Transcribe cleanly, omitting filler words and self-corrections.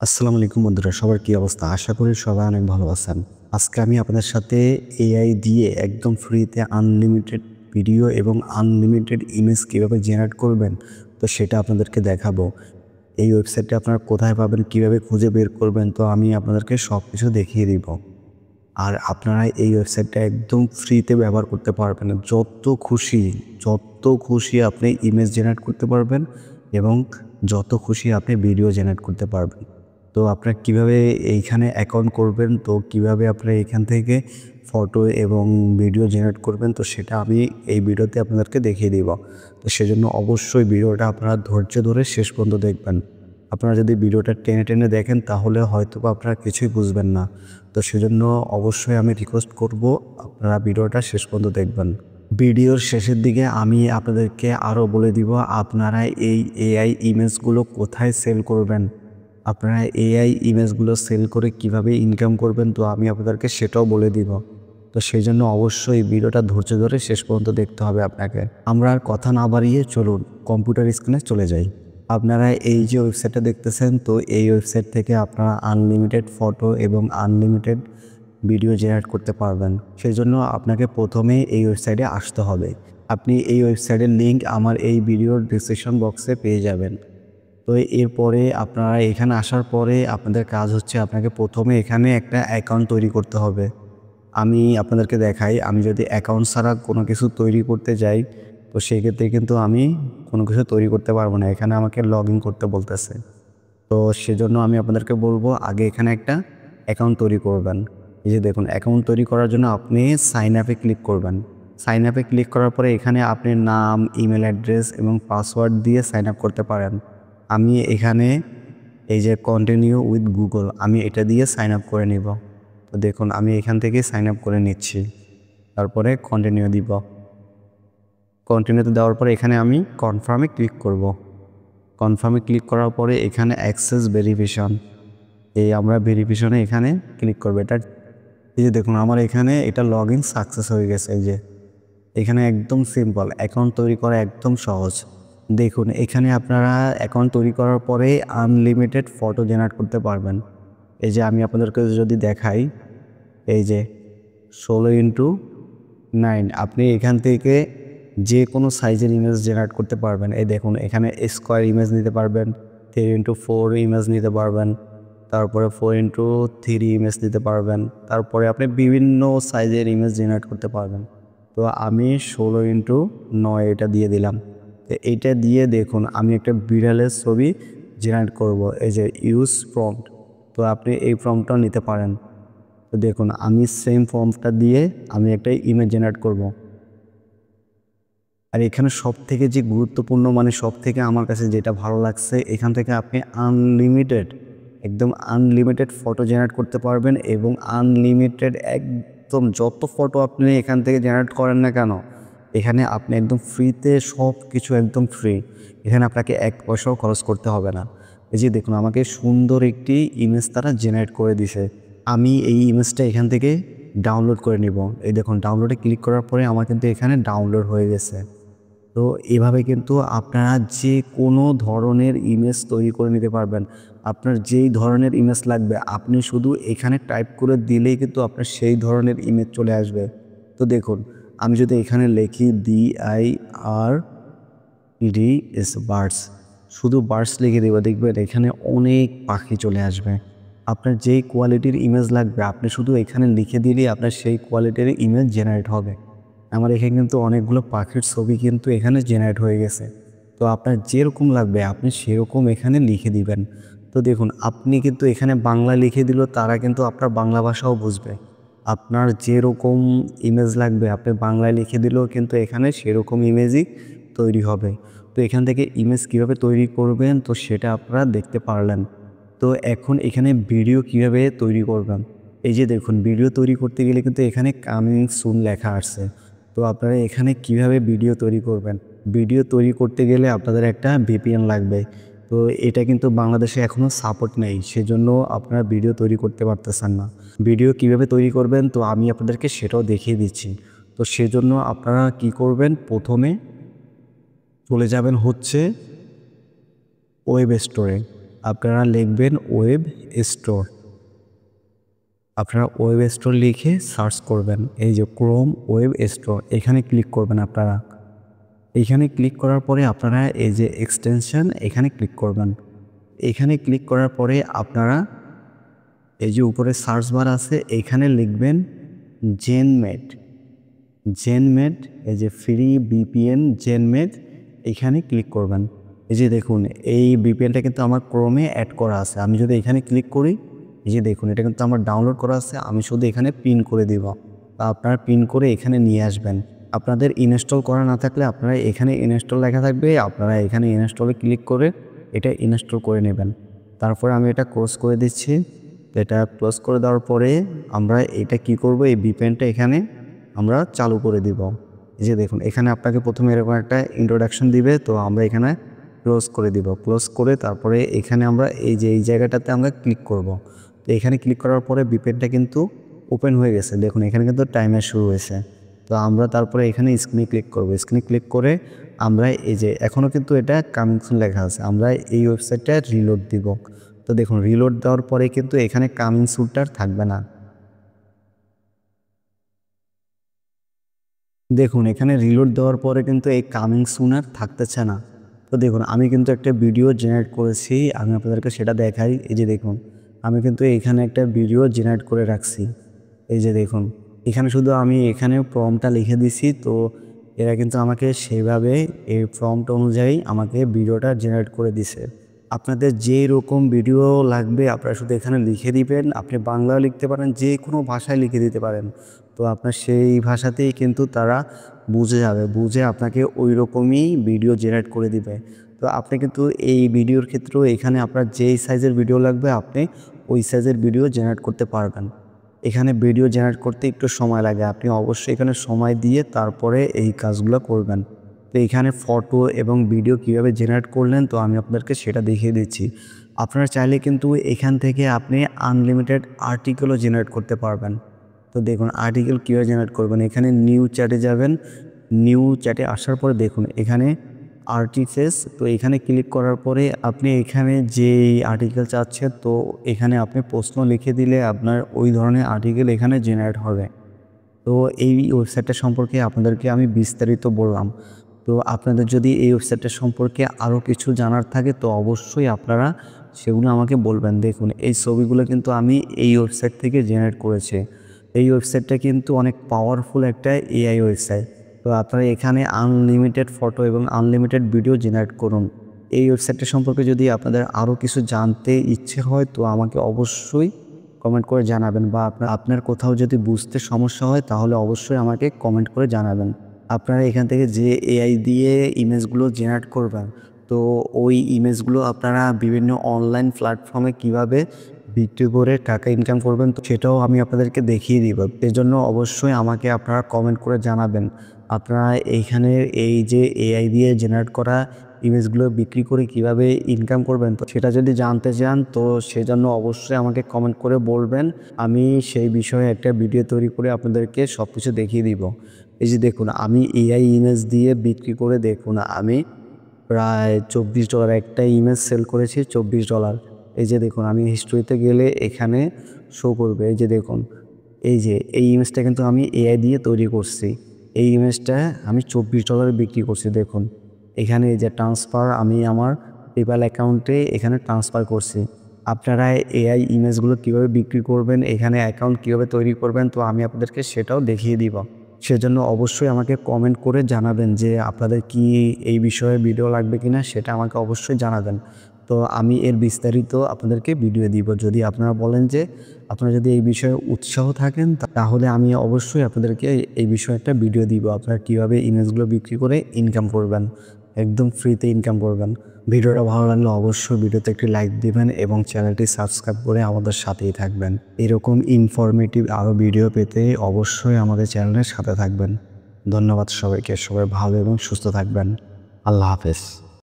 আসসালামু আলাইকুম বন্ধুরা, সবার কী অবস্থা? আশা করি সবাই অনেক ভালো আছেন। আজকে আমি আপনাদের সাথে এআই দিয়ে একদম ফ্রিতে আনলিমিটেড ভিডিও এবং আনলিমিটেড ইমেজ কীভাবে জেনারেট করবেন, তো সেটা আপনাদেরকে দেখাবো। এই ওয়েবসাইটটা আপনারা কোথায় পাবেন, কীভাবে খুঁজে বের করবেন, তো আমি আপনাদেরকে সব কিছু দেখিয়ে দিব। আর আপনারা এই ওয়েবসাইটটা একদম ফ্রিতে ব্যবহার করতে পারবেন। যত খুশি আপনি ইমেজ জেনারেট করতে পারবেন এবং যত খুশি আপনি ভিডিও জেনারেট করতে পারবেন। তো আপনারা কীভাবে এইখানে অ্যাকাউন্ট করবেন, তো কীভাবে আপনারা এখান থেকে ফটো এবং ভিডিও জেনারেট করবেন, তো সেটা আমি এই ভিডিওতে আপনাদেরকে দেখিয়ে দিব। তো সেজন্য অবশ্যই ভিডিওটা আপনারা ধৈর্য ধরে শেষ পর্যন্ত দেখবেন। আপনারা যদি ভিডিওটা টেনে টেনে দেখেন তাহলে হয়তোবা আপনারা কিছুই বুঝবেন না। তো সেজন্য অবশ্যই আমি রিকোয়েস্ট করব আপনারা ভিডিওটা শেষ পর্যন্ত দেখবেন। ভিডিওর শেষের দিকে আমি আপনাদেরকে আরও বলে দিব আপনারা এই এআই ইমেজগুলো কোথায় সেল করবেন। আপনারা এআই ইমেজগুলো সেল করে কিভাবে ইনকাম করবেন, তো আমি আপনাদেরকে সেটাও বলে দিব। তো সেই জন্য অবশ্যই ভিডিওটা ধৈর্য ধরে শেষ পর্যন্ত দেখতে হবে আপনাকে। আমরা আর কথা না বাড়িয়ে চলুন কম্পিউটার স্ক্রিনে চলে যাই। আপনারা এই যে ওয়েবসাইটটা দেখতেছেন, তো এই ওয়েবসাইট থেকে আপনারা আনলিমিটেড ফটো এবং আনলিমিটেড ভিডিও জেনারেট করতে পারবেন। সেই জন্য আপনাকে প্রথমে এই ওয়েবসাইটে আসতে হবে। আপনি এই ওয়েবসাইটের লিঙ্ক আমার এই ভিডিওর ডিসক্রিপশন বক্সে পেয়ে যাবেন। তো এরপরে আপনারা এখানে আসার পরে আপনাদের কাজ হচ্ছে আপনাকে প্রথমে এখানে একটা অ্যাকাউন্ট তৈরি করতে হবে। আমি আপনাদেরকে দেখাই, আমি যদি অ্যাকাউন্ট ছাড়া কোনো কিছু তৈরি করতে যাই, তো সেক্ষেত্রে কিন্তু আমি কোনো কিছু তৈরি করতে পারবো না। এখানে আমাকে লগ ইন করতে বলতেছে। তো সেজন্য আমি আপনাদেরকে বলবো আগে এখানে একটা অ্যাকাউন্ট তৈরি করবেন। এই যে দেখুন, অ্যাকাউন্ট তৈরি করার জন্য আপনি সাইন আপে ক্লিক করবেন। সাইন আপে ক্লিক করার পরে এখানে আপনি নাম, ইমেল অ্যাড্রেস এবং পাসওয়ার্ড দিয়ে সাইন আপ করতে পারেন। আমি এখানে এই যে কন্টিনিউ উইথ গুগল, আমি এটা দিয়ে সাইন আপ করে নিব। তো দেখুন আমি এখান থেকে সাইন আপ করে নিচ্ছি, তারপরে কন্টিনিউ দিব। কন্টিনিউতে দেওয়ার পরে এখানে আমি কনফার্মে ক্লিক করব। কনফার্মে ক্লিক করার পরে এখানে অ্যাক্সেস ভেরিফিকেশন, এই আমরা ভেরিফিকেশনে এখানে ক্লিক করবো। এটা এই যে দেখুন আমার এখানে এটা লগ ইন সাকসেস হয়ে গেছে। এই যে এখানে একদম সিম্পল, অ্যাকাউন্ট তৈরি করা একদম সহজ। দেখুন এখানে আপনারা অ্যাকাউন্ট তৈরি করার পরে আনলিমিটেড ফটো জেনারেট করতে পারবেন। এই যে আমি আপনাদেরকে যদি দেখাই, এই যে 16x9 আপনি এখান থেকে যে কোনো সাইজের ইমেজ জেনারেট করতে পারবেন। এই দেখুন এখানে স্কোয়ার ইমেজ নিতে পারবেন, 3x4 ইমেজ নিতে পারবেন, তারপরে 4x3 ইমেজ নিতে পারবেন, তারপরে আপনি বিভিন্ন সাইজের ইমেজ জেনারেট করতে পারবেন। তো আমি 16x9 এটা দিয়ে দিলাম। তো এইটা দিয়ে দেখুন আমি একটা বিড়ালের ছবি জেনারেট করব। এই যে ইউজ প্রম্পট, তো আপনি এই প্রম্পটটাও নিতে পারেন। তো দেখুন আমি সেম প্রম্পটটা দিয়ে আমি একটা ইমেজ জেনারেট করব। আর এখানে সবথেকে যে গুরুত্বপূর্ণ, মানে সবথেকে আমার কাছে যেটা ভালো লাগছে, এখান থেকে আপনি একদম আনলিমিটেড ফটো জেনারেট করতে পারবেন এবং আনলিমিটেড একদম যত ফটো আপনি এখান থেকে জেনারেট করেন না কেন, এখানে আপনি একদম ফ্রিতে সব কিছু একদম ফ্রি। এখানে আপনাকে 1 পয়সাও খরচ করতে হবে না। এই যে দেখুন আমাকে সুন্দর একটি ইমেজ তারা জেনারেট করে দিছে। আমি এই ইমেজটা এখান থেকে ডাউনলোড করে নিব। এই দেখুন ডাউনলোডে ক্লিক করার পরে আমার কিন্তু এখানে ডাউনলোড হয়ে গেছে। তো এভাবে কিন্তু আপনারা যে কোনো ধরনের ইমেজ তৈরি করে নিতে পারবেন। আপনার যেই ধরনের ইমেজ লাগবে আপনি শুধু এখানে টাইপ করে দিলেই কিন্তু আপনার সেই ধরনের ইমেজ চলে আসবে। তো দেখুন আমি যদি এখানে লিখি BIRDS বার্ডস, শুধু বার্ডস লিখে দেবো, দেখবেন এখানে অনেক পাখি চলে আসবে। আপনার যেই কোয়ালিটির ইমেজ লাগবে আপনি শুধু এখানে লিখে দিলেই আপনার সেই কোয়ালিটির ইমেজ জেনারেট হবে। আমার এখানে কিন্তু অনেকগুলো পাখির ছবি কিন্তু এখানে জেনারেট হয়ে গেছে। তো আপনার যেরকম লাগবে আপনি সেরকম এখানে লিখে দিবেন। তো দেখুন আপনি কিন্তু এখানে বাংলা লিখে দিল, তারা কিন্তু আপনার বাংলা ভাষাও বুঝবে। আপনার যেরকম ইমেজ লাগবে আপনি বাংলায় লিখে দিলেও কিন্তু এখানে সেরকম ইমেজই তৈরি হবে। তো এখান থেকে ইমেজ কিভাবে তৈরি করবেন, তো সেটা আপনারা দেখতে পারলেন। তো এখন এখানে ভিডিও কিভাবে তৈরি করবেন, এই যে দেখুন ভিডিও তৈরি করতে গেলে কিন্তু এখানে কামিং সুন লেখা আসছে। তো আপনারা এখানে কিভাবে ভিডিও তৈরি করবেন, ভিডিও তৈরি করতে গেলে আপনাদের একটা VPN লাগবে। তো এটা কিন্তু বাংলাদেশে এখনও সাপোর্ট নেই, সেজন্য আপনারা ভিডিও তৈরি করতে পারতেছেন না। ভিডিও কিভাবে তৈরি করবেন তো আমি আপনাদেরকে সেটাও দেখিয়ে দিচ্ছি। তো সেজন্য আপনারা কি করবেন, প্রথমে চলে যাবেন হচ্ছে ওয়েব স্টোরে। আপনারা লিখবেন ওয়েব স্টোর। আপনারা ওয়েব স্টোর লিখে সার্চ করবেন, এই যে ক্রোম ওয়েব স্টোর, এখানে ক্লিক করবেন। আপনারা এখানে ক্লিক করার পরে আপনারা এই যে এক্সটেনশন, এখানে ক্লিক করবেন। এখানে ক্লিক করার পরে আপনারা এই যে উপরে সার্চ বার আছে, এখানে লিখবেন জেনমেট। এই যে ফ্রি ভিপিএন জেনমেট, এখানে ক্লিক করবেন। এই যে দেখুন, এই ভিপিএনটা কিন্তু আমার ক্রোমে অ্যাড করা আছে। আমি যদি এখানে ক্লিক করি, এই যে দেখুন এটা কিন্তু আমার ডাউনলোড করা আছে। আমি শুধু এখানে পিন করে দিব, বা আপনারা পিন করে এখানে নিয়ে আসবেন। আপনাদের ইনস্টল করা না থাকলে আপনারা এখানে ইনস্টল লেখা থাকবে, আপনারা এখানে ইনস্টলে ক্লিক করে এটা ইনস্টল করে নেবেন। তারপরে আমি এটা ক্লোজ করে দিচ্ছি। এটা ক্লোজ করে দেওয়ার পরে আমরা এটা কি করব, এই ভিপিএনটা এখানে আমরা চালু করে দিব। এই যে দেখুন এখানে আপনাকে প্রথমে এরকম একটা ইন্ট্রোডাকশন দিবে, তো আমরা এখানে ক্লোজ করে দিব। ক্লোজ করে তারপরে এখানে আমরা এই যে এই জায়গাটাতে আমরা ক্লিক করব। তো এখানে ক্লিক করার পরে ভিপিএনটা কিন্তু ওপেন হয়ে গেছে। দেখুন এখানে কিন্তু টাইমার শুরু হয়েছে। তো আমরা তারপরে এখানে স্ক্রিনে ক্লিক করব। স্ক্রিনে ক্লিক করে আমরা এই যে এখনও কিন্তু এটা কামিং সুন লেখা আছে, আমরা এই ওয়েবসাইটটা রিলোড দিব। তো দেখুন রিলোড দেওয়ার পরে কিন্তু এখানে কামিং সুনটা থাকবে না। দেখুন এখানে রিলোড দেওয়ার পরে কিন্তু এই কামিং সুন আর থাকতেছে না। তো দেখুন আমি কিন্তু একটা ভিডিও জেনারেট করেছি, আমি আপনাদেরকে সেটা দেখাই। এই যে দেখুন আমি কিন্তু এখানে একটা ভিডিও জেনারেট করে রাখছি। এই যে দেখুন এখানে শুধু আমি এখানে প্রম্পটটা লিখে দিছি, তো এরা কিন্তু আমাকে সেইভাবে এই প্রম্পট অনুযায়ী আমাকে ভিডিওটা জেনারেট করে দিছে। আপনাদের যে রকম ভিডিও লাগবে আপনারা শুধু এখানে লিখে দিবেন। আপনি বাংলাও লিখতে পারেন, যে কোনো ভাষায় লিখে দিতে পারেন। তো আপনার সেই ভাষাতেই কিন্তু তারা বুঝে যাবে, বুঝে আপনাকে ওই রকমই ভিডিও জেনারেট করে দিবে। তো আপনি কিন্তু এই ভিডিওর ক্ষেত্রেও এখানে আপনার যেই সাইজের ভিডিও লাগবে আপনি ওই সাইজের ভিডিও জেনারেট করতে পারবেন। এখানে ভিডিও জেনারেট করতে একটু সময় লাগে, আপনি অবশ্যই এখানে সময় দিয়ে তারপরে এই কাজগুলো করবেন। তো এখানে ফটো এবং ভিডিও কিভাবে জেনারেট করলেন, তো আমি আপনাদেরকে সেটা দেখিয়ে দিচ্ছি। আপনারা চাইলে কিন্তু এখান থেকে আপনি আনলিমিটেড আর্টিকেলও জেনারেট করতে পারবেন। তো দেখুন আর্টিকেল কীভাবে জেনারেট করবেন, এখানে নিউ চ্যাটে যাবেন। নিউ চ্যাটে আসার পরে দেখুন এখানে আর্টিফেস, তো এখানে ক্লিক করার পরে আপনি এখানে যে আর্টিকেল চাচ্ছেন, তো এখানে আপনি প্রশ্ন লিখে দিলে আপনার ওই ধরনের আর্টিকেল এখানে জেনারেট হবে। তো এই ওয়েবসাইটটা সম্পর্কে আপনাদেরকে আমি বিস্তারিত বললাম। তো আপনাদের যদি এই ওয়েবসাইটটা সম্পর্কে আরও কিছু জানার থাকে তো অবশ্যই আপনারা সেগুলো আমাকে বলবেন। দেখুন এই ছবিগুলো কিন্তু আমি এই ওয়েবসাইট থেকে জেনারেট করেছি। এই ওয়েবসাইটটা কিন্তু অনেক পাওয়ারফুল একটা এআই ওয়েবসাইট। তো আপনারা এখানে আনলিমিটেড ফটো এবং আনলিমিটেড ভিডিও জেনারেট করুন। এই ওয়েবসাইটটা সম্পর্কে যদি আপনাদের আরও কিছু জানতে ইচ্ছে হয় তো আমাকে অবশ্যই কমেন্ট করে জানাবেন, বা আপনার কোথাও যদি বুঝতে সমস্যা হয় তাহলে অবশ্যই আমাকে কমেন্ট করে জানাবেন। আপনারা এখান থেকে যে এআই দিয়ে ইমেজগুলো জেনারেট করবেন, তো ওই ইমেজগুলো আপনারা বিভিন্ন অনলাইন প্ল্যাটফর্মে কিভাবে বিক্রি করে টাকা ইনকাম করবেন তো সেটাও আমি আপনাদেরকে দেখিয়ে দিব। এজন্য অবশ্যই আমাকে আপনারা কমেন্ট করে জানাবেন আপনারা এইখানে এই যে এআই দিয়ে জেনারেট করা ইমেজগুলো বিক্রি করে কিভাবে ইনকাম করবেন। তো সেটা যদি জানতে চান তো সেজন্য অবশ্যই আমাকে কমেন্ট করে বলবেন, আমি সেই বিষয়ে একটা ভিডিও তৈরি করে আপনাদেরকে সব কিছু দেখিয়ে দিব। এই যে দেখুন আমি এআই ইমেজ দিয়ে বিক্রি করে দেখুন আমি প্রায় $24 একটা ইমেজ সেল করেছি, $24। এই যে দেখুন আমি হিস্ট্রিতে গেলে এখানে শো করবে। এই যে দেখুন এই যে এই ইমেজটা কিন্তু আমি এআই দিয়ে তৈরি করছি। এই ইমেজটা আমি $24 বিক্রি করছি। দেখুন এখানে এই যে ট্রান্সফার, আমি আমার পেপ্যাল অ্যাকাউন্টে এখানে ট্রান্সফার করছি। আপনারা এআই ইমেজগুলো কীভাবে বিক্রি করবেন, এখানে অ্যাকাউন্ট কীভাবে তৈরি করবেন তো আমি আপনাদেরকে সেটাও দেখিয়ে দিব। সেজন্য অবশ্যই আমাকে কমেন্ট করে জানাবেন যে আপনাদের কি এই বিষয়ে ভিডিও লাগবে কিনা, সেটা আমাকে অবশ্যই জানাবেন। তো আমি এর বিস্তারিত আপনাদেরকে ভিডিও দিব। যদি আপনারা বলেন যে আপনারা যদি এই বিষয়ে উৎসাহ থাকেন তাহলে আমি অবশ্যই আপনাদেরকে এই বিষয়ে একটা ভিডিও দিব, আপনারা কীভাবে ইমেজগুলো বিক্রি করে ইনকাম করবেন, একদম ফ্রিতে ইনকাম করবেন। ভিডিওটা ভালো লাগলে অবশ্যই ভিডিওতে একটি লাইক দিবেন এবং চ্যানেলটি সাবস্ক্রাইব করে আমাদের সাথেই থাকবেন। এরকম ইনফরমেটিভ আরও ভিডিও পেতে অবশ্যই আমাদের চ্যানেলের সাথে থাকবেন। ধন্যবাদ সবাইকে, সবাই ভালো এবং সুস্থ থাকবেন। আল্লাহ হাফেজ।